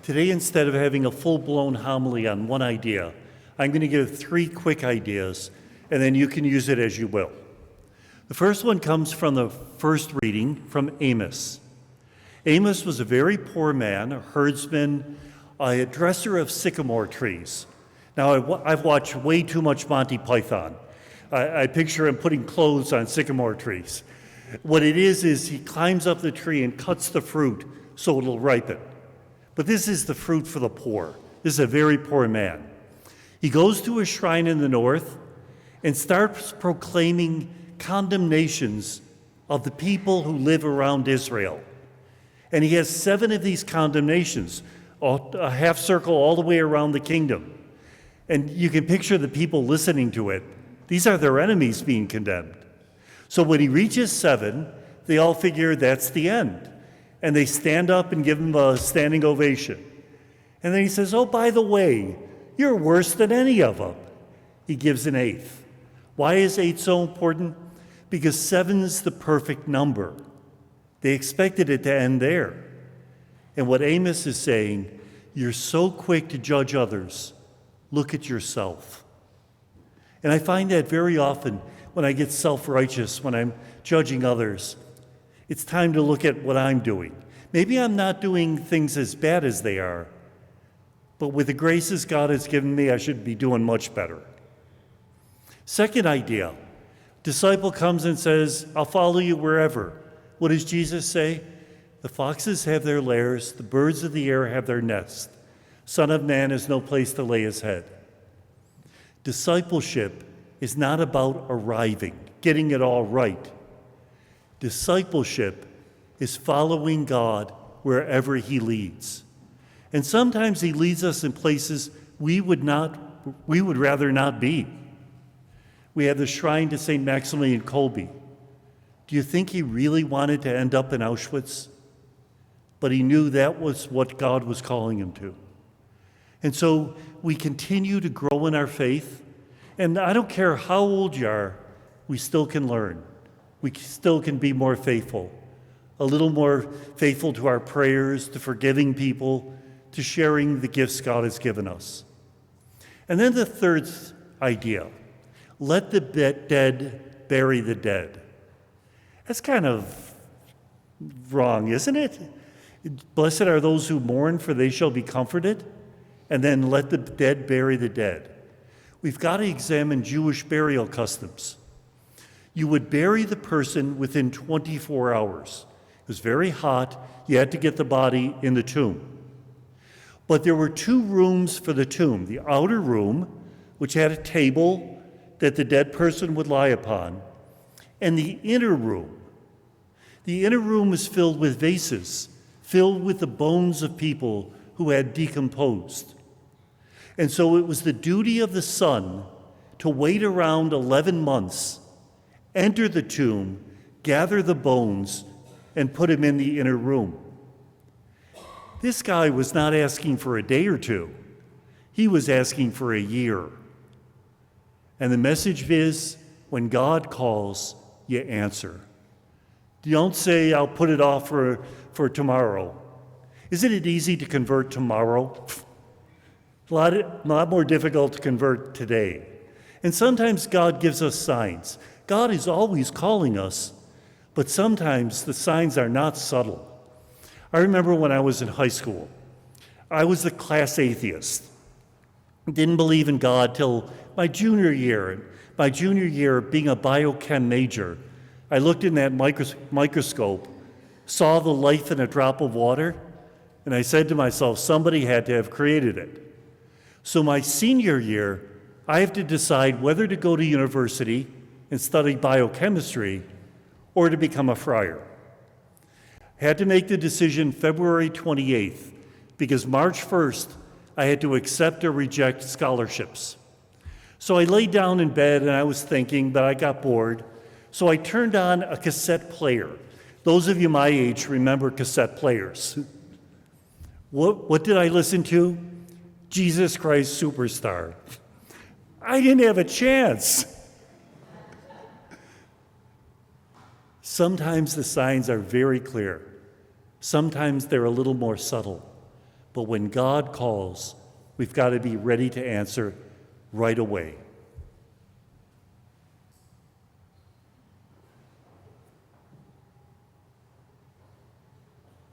Today, instead of having a full-blown homily on one idea, I'm going to give 3 quick ideas, and then you can use it as you will. The first one comes from the first reading from Amos. Amos was a very poor man, a herdsman, a dresser of sycamore trees. Now, I've watched way too much Monty Python. I picture him putting clothes on sycamore trees. What it is he climbs up the tree and cuts the fruit so it'll ripen. But this is the fruit for the poor. This is a very poor man. He goes to a shrine in the north and starts proclaiming condemnations of the people who live around Israel. And he has 7 of these condemnations, a half circle all the way around the kingdom. And you can picture the people listening to it. These are their enemies being condemned. So when he reaches 7, they all figure that's the end. And they stand up and give him a standing ovation. And then he says, oh, by the way, you're worse than any of them. He gives an 8th. Why is 8 so important? Because 7's the perfect number. They expected it to end there. And what Amos is saying, you're so quick to judge others. Look at yourself. And I find that very often when I get self-righteous, when I'm judging others, it's time to look at what I'm doing. Maybe I'm not doing things as bad as they are, but with the graces God has given me, I should be doing much better. Second idea, disciple comes and says, I'll follow you wherever. What does Jesus say? The foxes have their lairs, the birds of the air have their nests. Son of Man has no place to lay his head. Discipleship is not about arriving, getting it all right. Discipleship is following God wherever he leads. And sometimes he leads us in places we would rather not be. We have the shrine to St. Maximilian Kolbe. Do you think he really wanted to end up in Auschwitz? But he knew that was what God was calling him to. And so we continue to grow in our faith. And I don't care how old you are, we still can learn. We still can be more faithful. A little more faithful to our prayers, to forgiving people, to sharing the gifts God has given us. And then the third idea, let the dead bury the dead. That's kind of wrong, isn't it? Blessed are those who mourn, for they shall be comforted. And then let the dead bury the dead. We've got to examine Jewish burial customs. You would bury the person within 24 hours. It was very hot. You had to get the body in the tomb. But there were 2 rooms for the tomb. The outer room, which had a table that the dead person would lie upon, and the inner room. The inner room was filled with vases, filled with the bones of people who had decomposed. And so it was the duty of the son to wait around 11 months, enter the tomb, gather the bones, and put him in the inner room. This guy was not asking for a day or 2. He was asking for a year. And the message is, when God calls, you answer. Don't say, I'll put it off for tomorrow. Isn't it easy to convert tomorrow? A lot more difficult to convert today. And sometimes God gives us signs. God is always calling us, but sometimes the signs are not subtle. I remember when I was in high school, I was the class atheist. Didn't believe in God till my junior year. My junior year, being a biochem major, I looked in that microscope, saw the life in a drop of water, and I said to myself, somebody had to have created it. So my senior year, I have to decide whether to go to university and study biochemistry or to become a friar. I had to make the decision February 28th because March 1st, I had to accept or reject scholarships. So I laid down in bed and I was thinking, but I got bored. So I turned on a cassette player. Those of you my age remember cassette players. What did I listen to? Jesus Christ Superstar. I didn't have a chance. Sometimes the signs are very clear. Sometimes they're a little more subtle. But when God calls, we've got to be ready to answer right away.